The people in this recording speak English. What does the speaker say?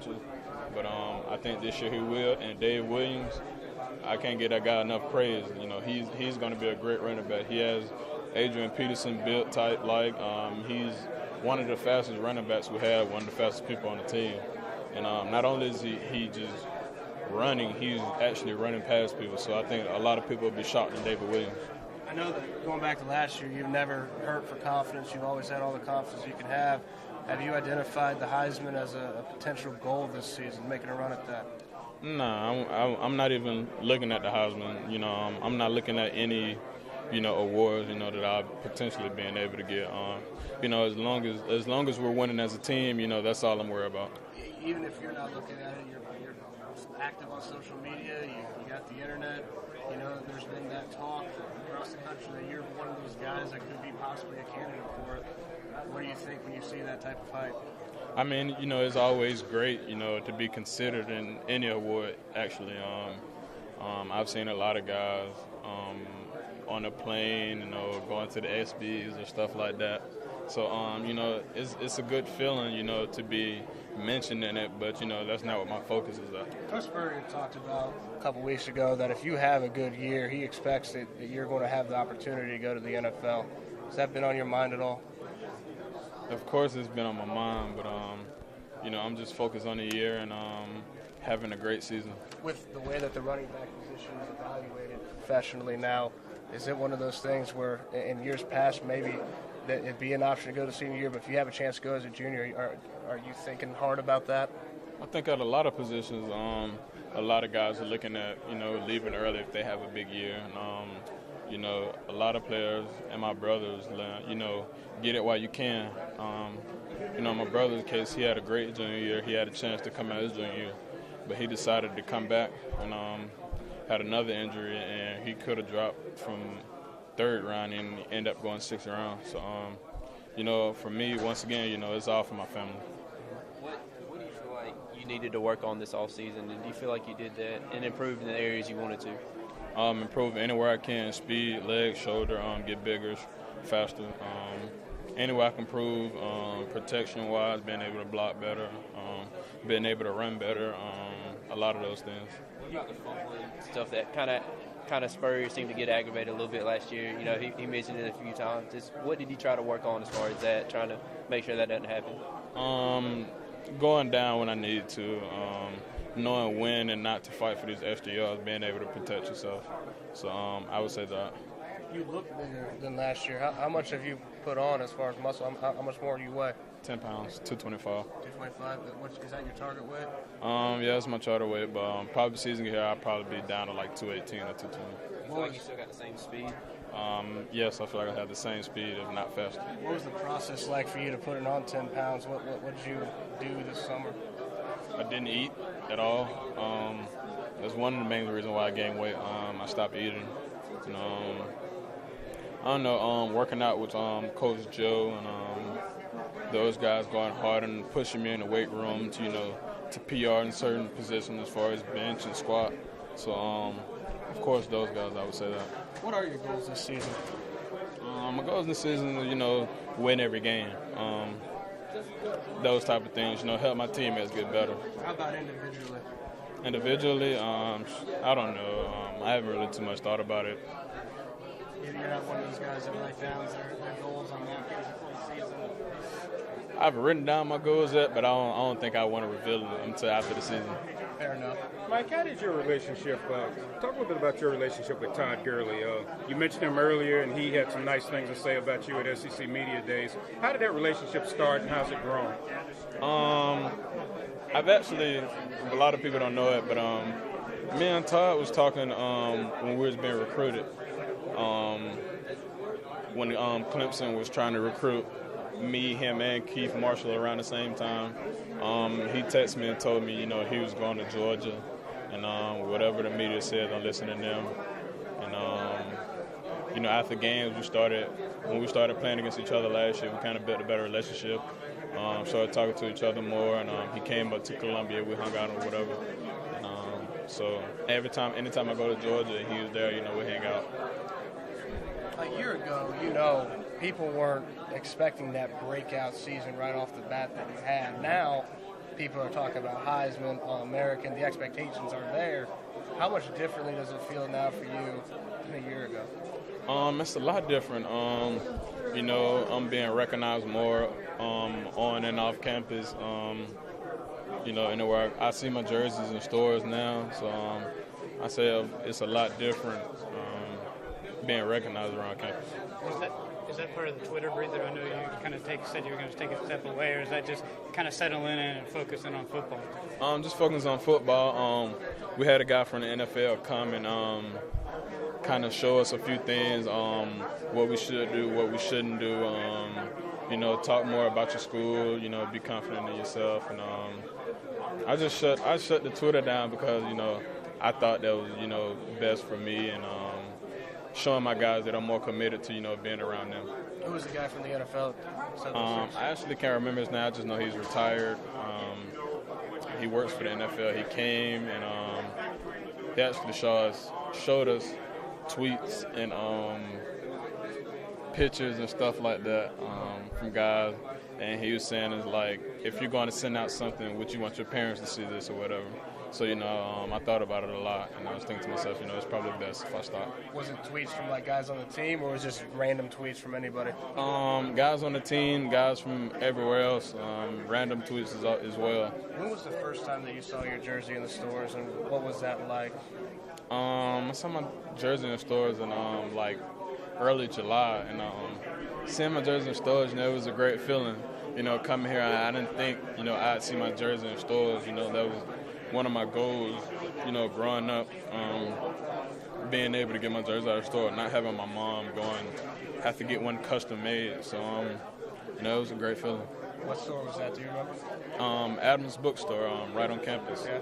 potential. But I think this year he will. And Dave Williams, I can't give that guy enough praise. You know, he's going to be a great running back. He has Adrian Peterson built type like. He's one of the fastest running backs we have, one of the fastest people on the team. And not only is he just running, he's actually running past people. So I think a lot of people will be shocked in David Williams. I know that going back to last year, you've never hurt for confidence. You've always had all the confidence you can have. Have you identified the Heisman as a potential goal this season, making a run at that? No, I'm not even looking at the Heisman. You know, I'm not looking at any, awards, that I've potentially been able to get. As long as we're winning as a team, that's all I'm worried about. Even if you're not looking at it, you're active on social media. You got the internet. There's been that talk across the country that you're one of those guys that could be possibly a candidate for it. What do you think when you see that type of hype? I mean, it's always great, to be considered in any award, actually. I've seen a lot of guys on a plane, going to the ESPYs or stuff like that. So, it's a good feeling, to be mentioned in it, but, that's not what my focus is at. Coach Spurrier talked about a couple weeks ago that if you have a good year, he expects that you're going to have the opportunity to go to the NFL. Has that been on your mind at all? Of course it's been on my mind, but, I'm just focused on the year and having a great season. With the way that the running back position is evaluated professionally now, is it one of those things where in years past maybe that it'd be an option to go to senior year, but if you have a chance to go as a junior, are you thinking hard about that? I think at a lot of positions, a lot of guys are looking at, leaving early if they have a big year. And, a lot of players and my brothers, get it while you can. My brother's case, he had a great junior year. He had a chance to come out his junior year, but he decided to come back and had another injury, and he could have dropped from third round and end up going sixth round. So, for me, once again, it's all for my family. What do you feel like you needed to work on this offseason, and do you feel like you did that and improved in the areas you wanted to? Improve anywhere I can, speed, leg, shoulder, get bigger, faster. Anywhere I can improve, protection-wise, being able to block better, being able to run better, a lot of those things. What about the fumbling stuff that kind of Spurrier seemed to get aggravated a little bit last year? He mentioned it a few times. What did he try to work on as far as that, trying to make sure that doesn't happen? Going down when I need to, knowing when and not to fight for these extra yards, being able to protect yourself. So I would say that. You look bigger than last year. How much have you put on as far as muscle? How much more do you weigh? 10 pounds, 225. 225. Is that your target weight? Yeah, that's my target weight, but probably season here I'll probably be down to like 218 or 220. You feel like you still got the same speed? Yes, I feel like I have the same speed, if not faster. What was the process like for you to put it on 10 pounds? What did you do this summer? I didn't eat at all. That's one of the main reasons why I gained weight. I stopped eating. I don't know, working out with Coach Joe and those guys going hard and pushing me in the weight room to PR in certain positions as far as bench and squat. So, of course, those guys, I would say that. What are your goals this season? My goals this season is, win every game. Those type of things, help my teammates get better. How about individually? Individually, I don't know. I haven't really too much thought about it. You're not one of those guys that write down their goals on that before the season? I've written down my goals yet, but I don't think I want to reveal them until after the season. Fair enough. Mike, how did your relationship, talk a little bit about your relationship with Todd Gurley. You mentioned him earlier, and he had some nice things to say about you at SEC Media Days. How did that relationship start, and how's it grown? I've actually, a lot of people don't know it, but me and Todd was talking when we was being recruited. When Clemson was trying to recruit me, him, and Keith Marshall around the same time, he texted me and told me, he was going to Georgia, and whatever the media said, don't listen to them. And after games, when we started playing against each other last year, we kind of built a better relationship. Started talking to each other more, and he came up to Columbia, we hung out or whatever. So anytime I go to Georgia, he was there, we hang out. A year ago, people weren't expecting that breakout season right off the bat that you had. Now, people are talking about Heisman, All-American. The expectations are there. How much differently does it feel now for you than a year ago? It's a lot different. You know, I'm being recognized more on and off campus. You know, anywhere I see my jerseys in stores now, so I say it's a lot different being recognized around campus. Is that part of the Twitter breather? I know you kind of said you were going to take a step away, or is that just kind of settling in and focusing on football? Just focusing on football. We had a guy from the NFL come and kind of show us a few things, what we should do, what we shouldn't do. You know, talk more about your school. You know, be confident in yourself. And I shut the Twitter down because I thought that was best for me and showing my guys that I'm more committed to being around them. Who was the guy from the NFL? I actually can't remember his name. I just know he's retired. He works for the NFL. He came and he actually showed us tweets and pictures and stuff like that from guys. And he was saying, it's like, if you're going to send out something, would you want your parents to see this or whatever? So, I thought about it a lot, and I was thinking to myself, it's probably best if I stop. Was it tweets from, guys on the team, or was it just random tweets from anybody? Guys on the team, guys from everywhere else, random tweets as well. When was the first time that you saw your jersey in the stores, and what was that like? I saw my jersey in the stores in, early July, and seeing my jersey in stores, it was a great feeling. Coming here, I didn't think, I'd see my jersey in stores. That was one of my goals, growing up, being able to get my jersey out of the store, not having my mom have to get one custom made. So, it was a great feeling. What store was that? Do you remember? Adams Bookstore, right on campus. Yeah.